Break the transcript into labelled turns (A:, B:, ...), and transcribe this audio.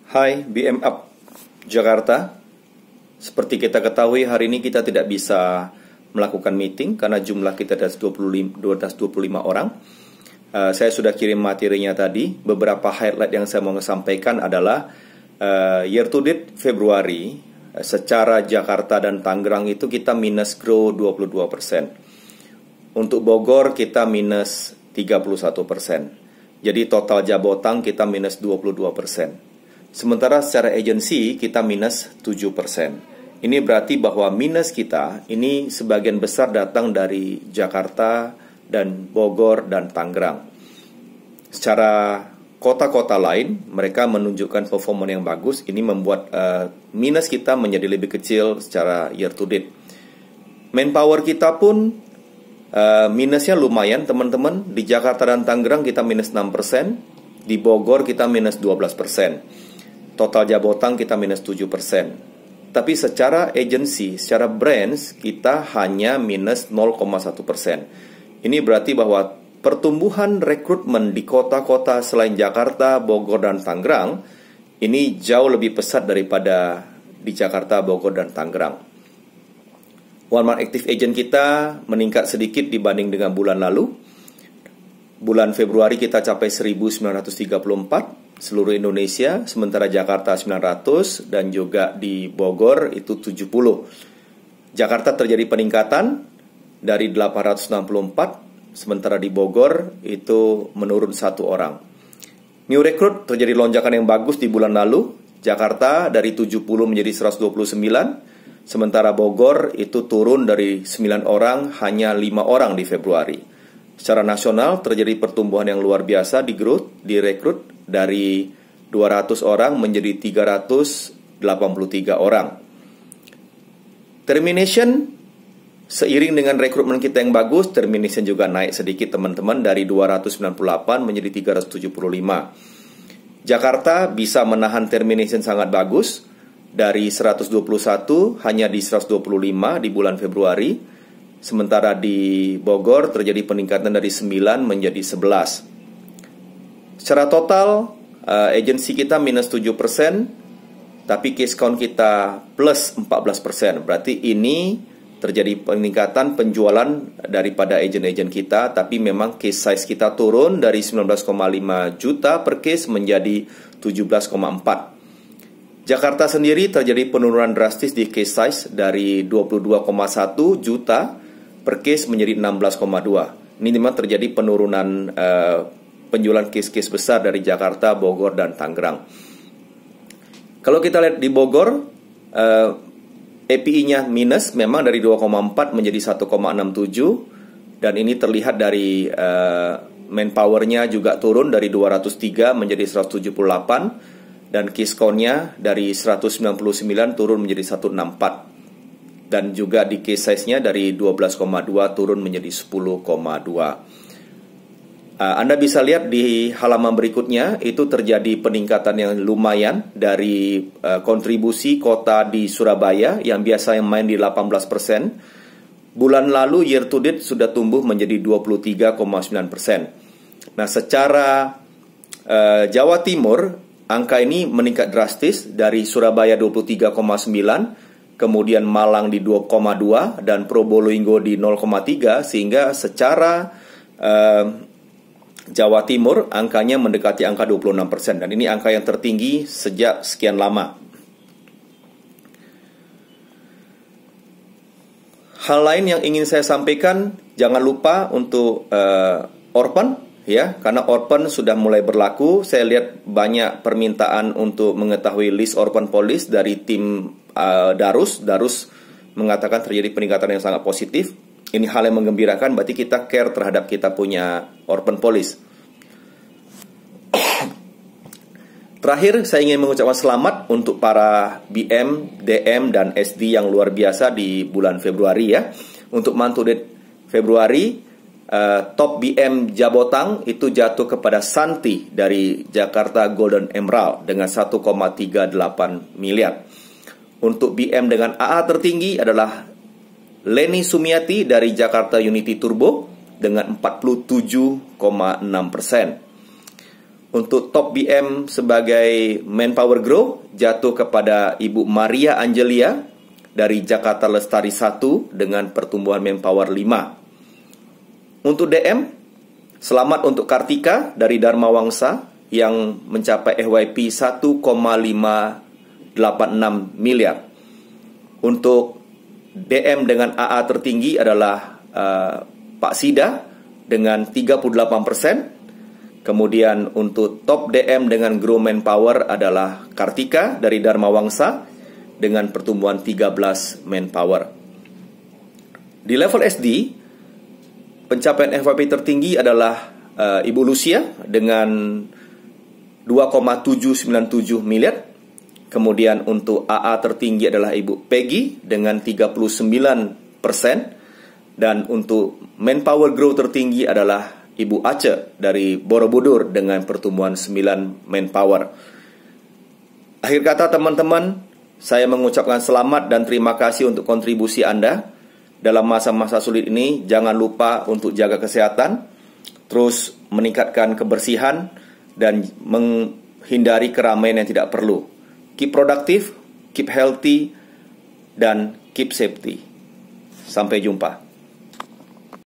A: Hai BM Up Jakarta. Seperti kita ketahui, hari ini kita tidak bisa melakukan meeting karena jumlah kita ada 225 orang. Saya sudah kirim materinya tadi. Beberapa highlight yang saya mau sampaikan adalah year to date Februari, secara Jakarta dan Tangerang itu kita minus grow 22%. Untuk Bogor kita minus 31%. Jadi total Jabotang kita minus 22%. Sementara secara agensi kita minus 7%. Ini berarti bahwa minus kita ini sebagian besar datang dari Jakarta dan Bogor dan Tangerang. Secara kota-kota lain mereka menunjukkan performa yang bagus. Ini membuat minus kita menjadi lebih kecil secara year to date. Manpower kita pun minusnya lumayan teman-teman. Di Jakarta dan Tangerang kita minus 6%. Di Bogor kita minus 12%. Total Jabotang kita minus 7%. Tapi secara agensi, secara brands, kita hanya minus 0,1%. Ini berarti bahwa pertumbuhan rekrutmen di kota-kota selain Jakarta, Bogor, dan Tangerang ini jauh lebih pesat daripada di Jakarta, Bogor, dan Tangerang. Walmart Active Agent kita meningkat sedikit dibanding dengan bulan lalu. Bulan Februari kita capai 1934 seluruh Indonesia, sementara Jakarta 900 dan juga di Bogor itu 70. Jakarta terjadi peningkatan dari 864, sementara di Bogor itu menurun 1 orang. New recruit terjadi lonjakan yang bagus di bulan lalu. Jakarta dari 70 menjadi 129, sementara Bogor itu turun dari 9 orang hanya 5 orang di Februari. Secara nasional terjadi pertumbuhan yang luar biasa di growth, di rekrut dari 200 orang menjadi 383 orang. Termination, seiring dengan rekrutmen kita yang bagus, termination juga naik sedikit teman-teman, dari 298 menjadi 375. Jakarta bisa menahan termination sangat bagus, dari 121 hanya di 125 di bulan Februari. Sementara di Bogor terjadi peningkatan dari 9 menjadi 11. Secara total, agensi kita minus 7%, tapi case count kita plus 14%. Berarti ini terjadi peningkatan penjualan daripada agen-agen kita, tapi memang case size kita turun dari 19,5 juta per case menjadi 17,4. Jakarta sendiri terjadi penurunan drastis di case size dari 22,1 juta per case menjadi 16,2. Ini memang terjadi penurunan penjualan case-case besar dari Jakarta, Bogor, dan Tangerang. Kalau kita lihat di Bogor, API-nya minus memang dari 2,4 menjadi 1,67, dan ini terlihat dari manpower-nya juga turun dari 203 menjadi 178, dan case count-nya dari 199 turun menjadi 164. Dan juga di case size-nya dari 12,2 turun menjadi 10,2. Anda bisa lihat di halaman berikutnya, itu terjadi peningkatan yang lumayan dari kontribusi kota di Surabaya yang biasa yang main di 18%. Bulan lalu year to date sudah tumbuh menjadi 23,9%. Nah, secara Jawa Timur, angka ini meningkat drastis dari Surabaya 23,9%, kemudian Malang di 2,2 dan Probolinggo di 0,3, sehingga secara Jawa Timur angkanya mendekati angka 26%, dan ini angka yang tertinggi sejak sekian lama. Hal lain yang ingin saya sampaikan, jangan lupa untuk Orpen, ya, karena Orpen sudah mulai berlaku. Saya lihat banyak permintaan untuk mengetahui list Orpen Police dari tim Darus mengatakan terjadi peningkatan yang sangat positif. Ini hal yang menggembirakan, berarti kita care terhadap kita punya Orpen Police. Terakhir, saya ingin mengucapkan selamat untuk para BM, DM, dan SD yang luar biasa di bulan Februari, ya. Untuk month to date Februari, top BM Jabotang itu jatuh kepada Santi dari Jakarta Golden Emerald dengan 1,38 miliar. Untuk BM dengan AA tertinggi adalah Leni Sumiati dari Jakarta Unity Turbo dengan 47,6%. Untuk top BM sebagai Manpower Grow jatuh kepada Ibu Maria Angelia dari Jakarta Lestari 1 dengan pertumbuhan manpower 5. Untuk DM, selamat untuk Kartika dari Dharma Wangsa yang mencapai FYP 1,586 miliar. Untuk DM dengan AA tertinggi adalah Pak Sida dengan 38%. Kemudian untuk top DM dengan Grow Manpower adalah Kartika dari Dharma Wangsa dengan pertumbuhan 13 manpower. Di level SD, pencapaian FYP tertinggi adalah Ibu Lucia dengan 2,797 miliar. Kemudian untuk AA tertinggi adalah Ibu Peggy dengan 39%. Dan untuk Manpower Grow tertinggi adalah Ibu Ace dari Borobudur dengan pertumbuhan 9 manpower. Akhir kata teman-teman, saya mengucapkan selamat dan terima kasih untuk kontribusi Anda. Dalam masa-masa sulit ini, jangan lupa untuk jaga kesehatan, terus meningkatkan kebersihan, dan menghindari keramaian yang tidak perlu. Keep productive, keep healthy, dan keep safety. Sampai jumpa.